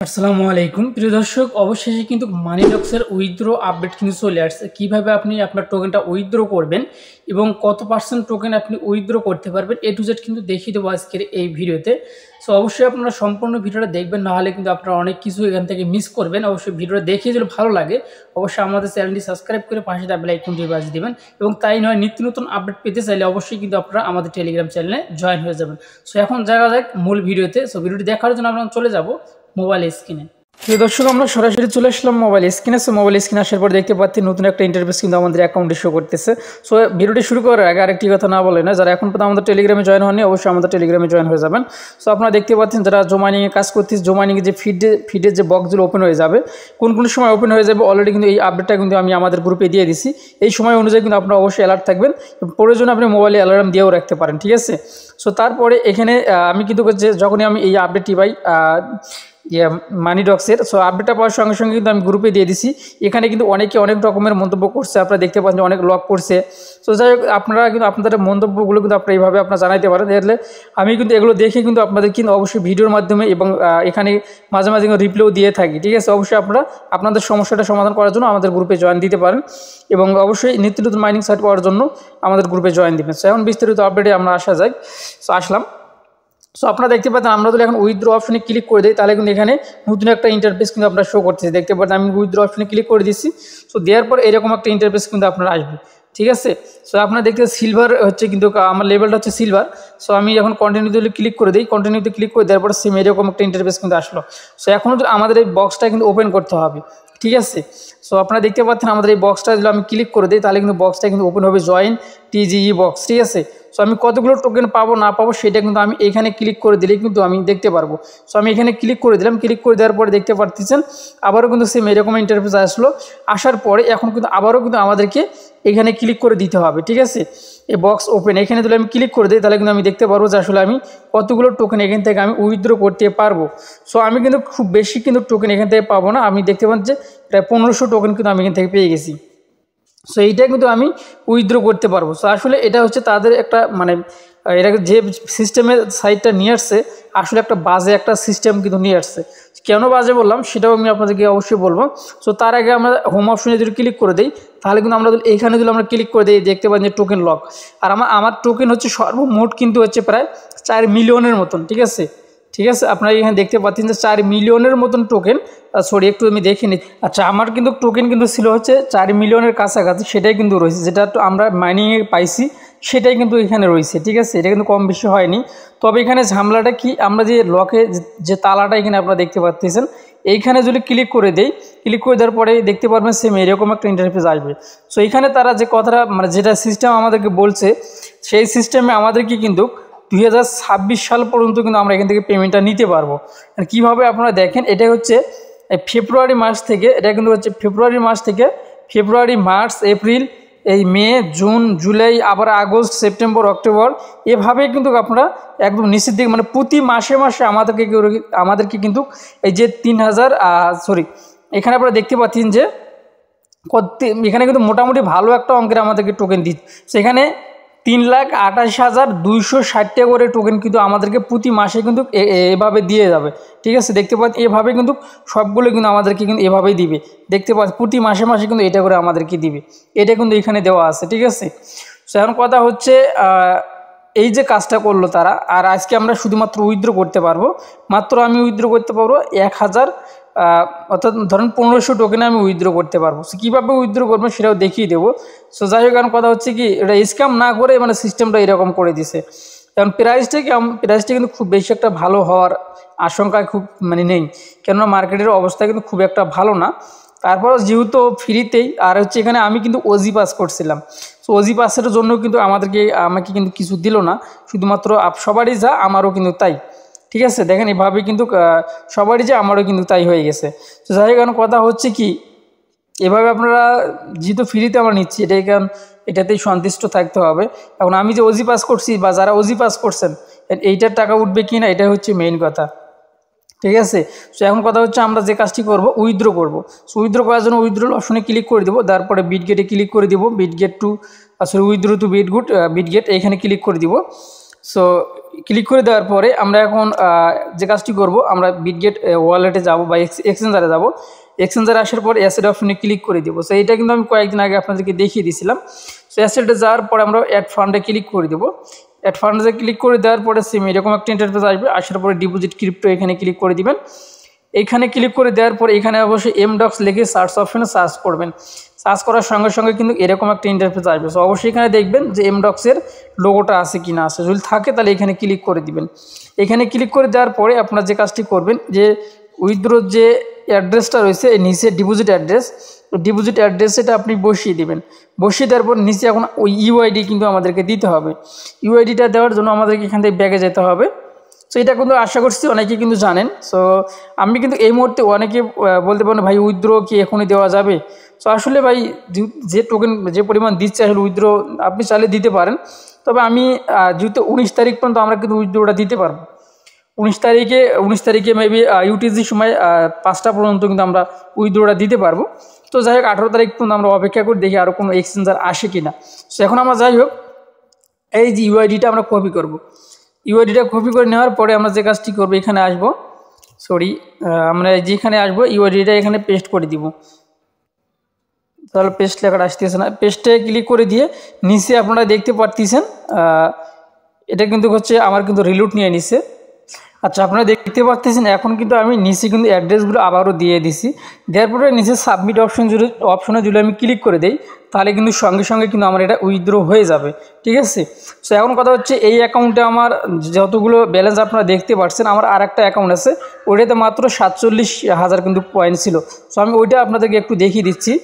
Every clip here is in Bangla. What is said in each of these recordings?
আসসালামু আলাইকুম প্রিয় দর্শক, অবশেষে কিন্তু মানিডক্সের উইথড্র আপডেট কিন্তু চলে আসছে। কীভাবে আপনি আপনার টোকেনটা উইথড্র করবেন এবং কত পার্সেন্ট টোকেন আপনি উইথড্র করতে পারবেন এ টু জেড কিন্তু দেখিয়ে দেবো আজকের এই ভিডিওতে। সো অবশ্যই আপনারা সম্পূর্ণ ভিডিওটা দেখবেন, নাহলে কিন্তু আপনারা অনেক কিছু এখান থেকে মিস করবেন। অবশ্যই ভিডিওটা দেখিয়ে যদি ভালো লাগে অবশ্যই আমাদের চ্যানেলটি সাবস্ক্রাইব করে পাশে বেল আইকনটি বাজিয়ে দেবেন, এবং তাই নয় নিত্য নতুন আপডেট পেতে চাইলে অবশ্যই কিন্তু আপনারা আমাদের টেলিগ্রাম চ্যানেলে জয়েন হয়ে যাবেন। সো এখন যাওয়া যাক মূল ভিডিওতে। সো ভিডিওটি দেখার জন্য আমরা চলে যাব মোবাইল স্ক্রিনে। প্রিয় দর্শক, আমরা সরাসরি চলে আসলাম মোবাইল স্ক্রিনে। সো মোবাইল স্ক্রিনে আসার পর দেখতে পাচ্ছি নতুন একটা ইন্টারফেস কিন্তু আমাদের অ্যাকাউন্টে শো করতেছে। সো ভিডিওটি শুরু করার আগে আরেকটি কথা না বলে না, যারা এখন পর্যন্ত আমাদের টেলিগ্রামে জয়েন হয়নি অবশ্যই আমাদের টেলিগ্রামে জয়েন হয়ে যাবেন। সো আপনারা দেখতে পাচ্ছেন যারা জমাইনিংয়ে কাজ করতেছে, জমাইনিংয়ে যে ফিডের যে বক্সগুলো ওপেন হয়ে যাবে, কোন কোন সময় ওপেন হয়ে যাবে অলরেডি কিন্তু এই আপডেটটা কিন্তু আমি আমাদের গ্রুপে দিয়ে দিছি। এই সময় অনুযায়ী কিন্তু আপনারা অবশ্যই অ্যালার্ট থাকবেন, প্রয়োজনে আপনি মোবাইলে অ্যালার্ম দিয়েও রাখতে পারেন, ঠিক আছে। সো তারপরে এখানে আমি কিন্তু যখনই আমি এই আপডেটটি পাই মানিডক্সের, সো আপডেটটা পাওয়ার সঙ্গে সঙ্গে কিন্তু আমি গ্রুপে দিয়ে দিছি। এখানে কিন্তু অনেকে অনেক রকমের মন্তব্য করছে, আপনারা দেখতে পাচ্ছেন অনেক লক করছে। সো যাই হোক, আপনারা কিন্তু আপনাদের মন্তব্যগুলো কিন্তু আপনারা এইভাবে আপনারা জানাইতে পারেন। তাহলে আমি কিন্তু এগুলো দেখে কিন্তু আপনাদের কিন্তু অবশ্যই ভিডিওর মাধ্যমে এবং এখানে মাঝে মাঝে রিপ্লাইও দিয়ে থাকি, ঠিক আছে। অবশ্যই আপনারা আপনাদের সমস্যাটা সমাধান করার জন্য আমাদের গ্রুপে জয়েন দিতে পারেন, এবং অবশ্যই নিত্য নতুন মাইনিং সাইট পাওয়ার জন্য আমাদের গ্রুপে জয়েন দিবেন। সো এখন বিস্তারিত আপডেটে আমরা আসা যাই। সো আসলাম। সো আপনারা দেখতে পাচ্ছেন আমরা যদি এখন উইথড্র অপশনে ক্লিক করে দিই তাহলে কিন্তু এখানে নতুন একটা ইন্টারফেস কিন্তু আপনারা শো করতেছে। দেখতে পাচ্ছেন আমি উইথড্র অপশনে ক্লিক করে দিচ্ছি। সো দেওয়ার পর এরকম একটা ইন্টারফেস কিন্তু আপনারা আসবে, ঠিক আছে। সো আপনারা দেখতে সিলভার হচ্ছে, কিন্তু আমার লেভেলটা হচ্ছে সিলভার। সো আমি যখন কন্টিনিউতে ক্লিক করে দিই, কন্টিনিউতে ক্লিক করে দেওয়ার পর সেম এরকম একটা ইন্টারফেস কিন্তু আসলো। সো এখন আমাদের এই বক্সটা কিন্তু ওপেন করতে হবে, ঠিক আছে। সো আপনারা দেখতে পাচ্ছেন আমাদের এই বক্সটা যদি আমি ক্লিক করে দিই তাহলে কিন্তু বক্সটা কিন্তু ওপেন হবে, জয়েন টিজিই বক্স, ঠিক আছে। সো আমি কতগুলো টোকেন পাবো না পাবো সেটা কিন্তু আমি এখানে ক্লিক করে দিলেই কিন্তু আমি দেখতে পারবো। সো আমি এখানে ক্লিক করে দিলাম, ক্লিক করে দেওয়ার পরে দেখতে পাচ্ছেন আবারও কিন্তু সেম এরকম ইন্টারফেস আসলো। আসার পরে এখন কিন্তু আবারও কিন্তু আমাদেরকে এখানে ক্লিক করে দিতে হবে, ঠিক আছে। এই বক্স ওপেন এখানে যদি আমি ক্লিক করে দিই তাহলে কিন্তু আমি দেখতে পারবো যে আসলে আমি কতগুলো টোকেন এখান থেকে আমি উইথড্র করতে পারবো। সো আমি কিন্তু খুব বেশি কিন্তু টোকেন এখান থেকে পাবো না, আমি দেখতে পাচ্ছি যে প্রায় 1500 টোকেন কিন্তু আমি এখান থেকে পেয়ে গেছি। সো এইটা কিন্তু আমি উইথড্র করতে পারবো। সো আসলে এটা হচ্ছে তাদের একটা এটা যে সিস্টেমের সাইটটা নিয়ে আসছে আসলে একটা বাজে একটা সিস্টেম কিন্তু নিয়ে আসছে। কেন বাজে বললাম সেটাও আমি আপনাদেরকে অবশ্যই বলবো। সো তার আগে আমরা হোম অপশনে যদি ক্লিক করে দিই তাহলে কিন্তু আমরা এইখানে যদি আমরা ক্লিক করে দিই দেখতে পাচ্ছি যে টোকেন লক, আর আমার টোকেন হচ্ছে সর্বমোট কিন্তু হচ্ছে প্রায় 4 মিলিয়নের মতন, ঠিক আছে। ঠিক আছে, আপনারা এখানে দেখতে পাচ্ছেন যে 4 মিলিয়নের মতন টোকেন, সরি একটু আমি দেখে নিই। আচ্ছা, আমার কিন্তু টোকেন কিন্তু ছিল হচ্ছে 4 মিলিয়নের কাছাকাছি, সেটাই কিন্তু রয়েছে, যেটা আমরা মাইনিংয়ে পাইছি সেটাই কিন্তু এখানে রয়েছে, ঠিক আছে। এটা কিন্তু কম বেশি হয়নি। তবে এখানে ঝামেলাটা কি, আমরা যে লকে যে তালাটা এখানে আপনারা দেখতে পাচ্ছেন এইখানে যদি ক্লিক করে দেই, ক্লিক করে দেওয়ার পরে দেখতে পারবেন সেম এরকম একটা ইন্টারফেস আসবে। সো এখানে তারা যে কথাটা যেটা সিস্টেম আমাদেরকে বলছে সেই সিস্টেমে আমাদেরকে কিন্তু 2026 সাল পর্যন্ত কিন্তু আমরা এখান থেকে পেমেন্টটা নিতে পারবো। আর কীভাবে আপনারা দেখেন, এটা হচ্ছে ফেব্রুয়ারি মাস থেকে, এটা কিন্তু হচ্ছে ফেব্রুয়ারি মাস থেকে ফেব্রুয়ারি, মার্চ, এপ্রিল, এই মে, জুন, জুলাই, আবার আগস্ট, সেপ্টেম্বর, অক্টোবর, এভাবে কিন্তু আপনারা একদম নিচের দিকে প্রতি মাসে মাসে আমাদেরকে কিন্তু এই যে 3000 এখানে আপনারা দেখতে পাচ্ছেন যে এখানে কিন্তু মোটামুটি ভালো একটা অঙ্কের আমাদেরকে টোকেন দিচ্ছে। সেখানে 3,28,260 টাকা করে টোকেন কিন্তু আমাদেরকে প্রতি মাসে কিন্তু এভাবে দিয়ে যাবে, ঠিক আছে। দেখতে পাচ্ছেন এভাবে কিন্তু সবগুলো কিন্তু আমাদেরকে কিন্তু এভাবেই দিবে, দেখতে পাচ্ছেন প্রতি মাসে মাসে কিন্তু এটা করে আমাদেরকে দিবে, এটা কিন্তু এখানে দেওয়া আছে, ঠিক আছে। সো এখন কথা হচ্ছে এই যে কাজটা করলো তারা, আর আজকে আমরা শুধুমাত্র উইথড্র করতে পারবো, মাত্র আমি উইথড্র করতে পারবো 1000, অর্থাৎ ধরেন 1500 টোকেনে আমি উইথড্র করতে পারবো। সো কীভাবে উইথড্র করবো সেটাও দেখিয়ে দেবো। সো যাই হোক, কারণ কথা হচ্ছে কি এটা স্ক্যাম না করে সিস্টেমটা এরকম করে দিছে। কারণ প্রাইসটা কিন্তু খুব বেশি একটা ভালো হওয়ার আশঙ্কা খুব নেই, কেননা মার্কেটের অবস্থা কিন্তু খুব একটা ভালো না। তারপরও যেহেতু ফ্রিতেই, আর হচ্ছে এখানে আমি কিন্তু ওজি পাস করছিলাম। সো ওজি পাসের জন্য কিন্তু আমাকে কিন্তু কিছু দিল না, শুধুমাত্র সবারই যা আমারও কিন্তু তাই, ঠিক আছে। দেখেন এভাবে কিন্তু সবারই যে আমারও কিন্তু তাই হয়ে গেছে। তো যাই হোক, কথা হচ্ছে কি এভাবে আপনারা যেহেতু ফ্রিতে আমরা নিচ্ছি এটাতেই সন্তুষ্ট থাকতে হবে। এখন আমি যে ওজি পাস করছি বা যারা ওজি পাস করছেন এইটার টাকা উঠবে কি না, এটাই হচ্ছে মেইন কথা, ঠিক আছে। সো এখন কথা হচ্ছে আমরা যে কাজটি করব উইথড্র করব। সো উইথড্র করার জন্য উইথড্র অপশনে ক্লিক করে দেবো, তারপরে বিটগেটে ক্লিক করে দেবো, উইথড্র টু বিটগেট এখানে ক্লিক করে দিব। সো ক্লিক করে দেওয়ার পরে আমরা এখন যে কাজটি করব, আমরা বিটগেট ওয়ালেটে যাব বা এক্সচেঞ্জারে যাব। এক্সচেঞ্জারে আসার পর অ্যাসেট অপশনে ক্লিক করে দেবো। সো এটা কিন্তু আমি কয়েকদিন আগে আপনাদেরকে দেখিয়ে দিয়েছিলাম। সো অ্যাসেটে যাওয়ার পরে আমরা অ্যাড ফান্ডে ক্লিক করে দেবো। অ্যাড ফান্ডে ক্লিক করে দেওয়ার পরে সেম এরকম একটা ইন্টারফেস আসবে। আসার পরে ডিপোজিট ক্রিপ্টো এখানে ক্লিক করে দিবেন। এইখানে ক্লিক করে দেওয়ার পরে এখানে অবশ্যই এমডক্স লিখে সার্চ অপশনে সার্চ করবেন। সার্চ করার সঙ্গে সঙ্গে কিন্তু এরকম একটা ইন্টারফেস আসবে। সো অবশ্যই এখানে দেখবেন যে এমডক্সের লোগোটা আছে কি না আছে, যদি থাকে তাহলে এখানে ক্লিক করে দিবেন। এখানে ক্লিক করে দেওয়ার পরে আপনারা যে কাজটি করবেন, যে উইথড্রোর যে অ্যাড্রেসটা রয়েছে এই নিচে ডিপোজিট অ্যাড্রেস, ডিপোজিট অ্যাড্রেস এটা আপনি বসিয়ে দিবেন। বসিয়ে দেওয়ার পর নিচে এখন ওই ইউআইডি কিন্তু আমাদেরকে দিতে হবে। ইউআইডিটা দেওয়ার জন্য আমাদেরকে এখান থেকে ব্যাগে যেতে হবে। সো এটা কিন্তু আশা করছি অনেকে কিন্তু জানেন। সো আমি কিন্তু এই মুহূর্তে অনেকে বলতে পারেন ভাই উইথড্র কি এখনই দেওয়া যাবে। সো আসলে ভাই যে টোকেন যে পরিমাণ দিচ্ছে আসলে উইথড্র আপনি চাইলে দিতে পারেন। তবে আমি যেহেতু 19 তারিখ পর্যন্ত আমরা কিন্তু উইথড্রটা দিতে পারবো। 19 তারিখে মেবি ইউটিসি সময় 5টা পর্যন্ত কিন্তু আমরা উইথড্রটা দিতে পারবো। তো যাই হোক 18 তারিখ পর্যন্ত আমরা অপেক্ষা করে দেখি আরও কোনো এক্সচেঞ্জার আসে কি না। সো এখন আমরা যাই হোক এই যে ইউআইডিটা আমরা কপি করব। ইউআইডিটা কপি করে নেওয়ার পরে আমরা যে কাজটি করবো, এখানে আসবো, আমরা যেখানে আসবো ইউআইডিটা এখানে পেস্ট করে দিব। তাহলে পেস্ট লেখাটা আসতেছে না, পেস্টে ক্লিক করে দিয়ে নিচে আপনারা দেখতে পারতেছেন এটা কিন্তু হচ্ছে আমার কিন্তু রিলুট নিয়ে নিছে। আচ্ছা আপনারা দেখতে পাচ্ছেন এখন কিন্তু আমি নিচে কিন্তু অ্যাড্রেসগুলো আবারও দিয়ে দিছি। দেওয়ার পরে নিচে সাবমিট অপশনে যদি আমি ক্লিক করে দেই তাহলে কিন্তু সঙ্গে সঙ্গে কিন্তু আমার এটা উইথড্র হয়ে যাবে, ঠিক আছে। সো এখন কথা হচ্ছে এই অ্যাকাউন্টে আমার যতগুলো ব্যালেন্স আপনারা দেখতে পাচ্ছেন, আমার আর একটা অ্যাকাউন্ট আছে ওইটাতে মাত্র 47,000 কিন্তু পয়েন্ট ছিল। সো আমি ওইটা আপনাদেরকে একটু দেখিয়ে দিচ্ছি।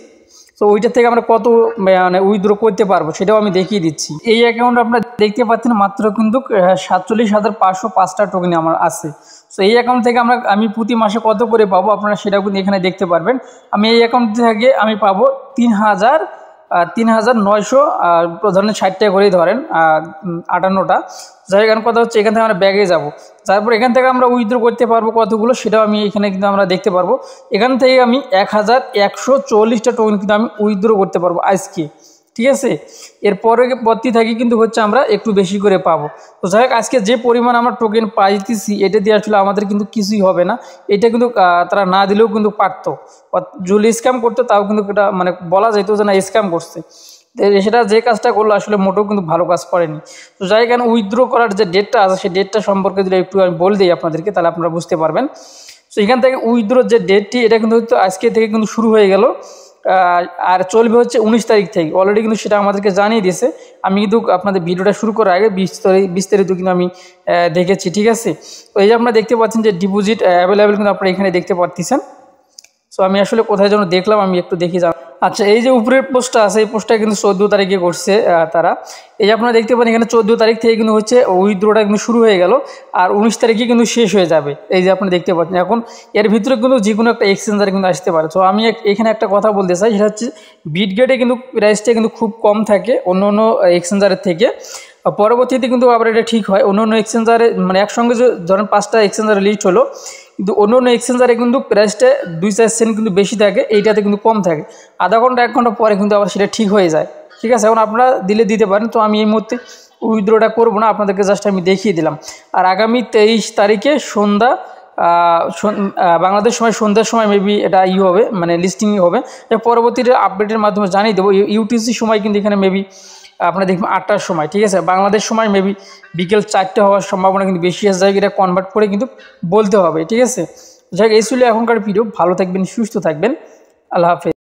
তো ওইটা থেকে আমরা কত মানে উইথড্র করতে পারবো সেটাও আমি দেখিয়ে দিচ্ছি। এই অ্যাকাউন্টে আপনারা দেখতে পাচ্ছেন মাত্র কিন্তু 47,505টা টোকেন আমার আছে। সো এই অ্যাকাউন্ট থেকে আমি প্রতি মাসে কত করে পাবো আপনারা সেটাও কিন্তু এখানে দেখতে পারবেন। আমি এই অ্যাকাউন্ট থেকে আমি পাবো 3,900 ধরেন 60 টাকা করেই ধরেন 58টা। যাই হোক কথা হচ্ছে এখান থেকে আমরা ব্যাগে যাব, তারপর এখান থেকে আমরা উইথড্র করতে পারবো কতগুলো সেটাও আমি এখানে কিন্তু আমরা দেখতে পারবো। এখান থেকে আমি 1,144টা টোকেন কিন্তু আমি উইথড্র করতে পারবো আজকে, ঠিক আছে। এর পরবর্তী থাকি কিন্তু হচ্ছে আমরা একটু বেশি করে পাবো। তো যাই হোক আজকে যে পরিমাণ আমরা টোকেন পাইতেছি এটা দিয়ে আসলে আমাদের কিন্তু কিছুই হবে না। এটা কিন্তু তারা না দিলেও কিন্তু পারতো, যদি স্ক্যাম করতো তাও কিন্তু এটা মানে বলা যেত যে না স্ক্যাম করছে। সেটা যে কাজটা করলো আসলে মোটেও কিন্তু ভালো কাজ করেনি। তো যাই হোক উইথড্র করার যে ডেটটা আছে সেই ডেটটা সম্পর্কে যদি একটু আমি বলে দিই আপনাদেরকে তাহলে আপনারা বুঝতে পারবেন। তো এখান থেকে উইথড্রোর যে ডেটটি এটা কিন্তু হয়তো আজকে থেকে কিন্তু শুরু হয়ে গেল আর চলবে হচ্ছে 19 তারিখ থেকে। অলরেডি কিন্তু সেটা আমাদেরকে জানিয়ে দিয়েছে। আমি কিন্তু আপনাদের ভিডিওটা শুরু করার আগে বিস্তারিত কিন্তু আমি দেখেছি, ঠিক আছে। তো এই যে আপনারা দেখতে পাচ্ছেন যে ডিপোজিট অ্যাভেলেবেল কিন্তু আপনারা এখানে দেখতে পাচ্ছেন। সো আমি আসলে কোথায় যেন দেখলাম, আমি একটু দেখি যান। আচ্ছা এই যে উপরের পোস্টটা আছে এই পোস্টটা কিন্তু 14 তারিখে করছে তারা। এই যে আপনারা দেখতে পাচ্ছেন এখানে 14 তারিখ থেকে কিন্তু হচ্ছে উইথড্রোটা কিন্তু শুরু হয়ে গেল আর 19 তারিখে কিন্তু শেষ হয়ে যাবে। এই যে আপনারা দেখতে পাচ্ছেন এখন এর ভিতরে কিন্তু যে কোনো একটা এক্সচেঞ্জারে কিন্তু আসতে পারে। তো আমি এখানে একটা কথা বলতে চাই, সেটা হচ্ছে বিটগেটে কিন্তু প্রাইসটা কিন্তু খুব কম থাকে অন্য অন্য এক্সচেঞ্জারের থেকে। পরবর্তীতে কিন্তু আবার এটা ঠিক হয়, অন্য অন্য এক্সচেঞ্জারে মানে একসঙ্গে যে ধরেন 5টা এক্সচেঞ্জারে লিস্ট হলো, কিন্তু অন্য অন্য এক্সচেঞ্জারে কিন্তু প্রাইসটা 2-4 সেন্ট কিন্তু বেশি থাকে, এইটাতে কিন্তু কম থাকে। আধা ঘন্টা 1 ঘন্টা পরে কিন্তু আবার সেটা ঠিক হয়ে যায়, ঠিক আছে। এখন আপনারা দিতে পারেন। তো আমি এই মুহূর্তে উইথড্রোটা করবো না, আপনাদেরকে জাস্ট আমি দেখিয়ে দিলাম। আর আগামী 23 তারিখে সন্ধ্যা বাংলাদেশ সময় সন্ধ্যার সময় মেবি এটা হবে মানে লিস্টিং হবে। পরবর্তীতে আপডেটের মাধ্যমে জানিয়ে দেবো। ইউটিসি সময় কিন্তু এখানে মেবি আপনারা দেখবেন 8টার সময়, ঠিক আছে। বাংলাদেশ সময় মেবি বিকেল 4টে হওয়ার সম্ভাবনা কিন্তু বেশি আছে। যাই এটা কনভার্ট করে কিন্তু বলতে হবে, ঠিক আছে। যাই এই ছিল এখনকার ভিডিও। ভালো থাকবেন, সুস্থ থাকবেন, আল্লাহ হাফেজ।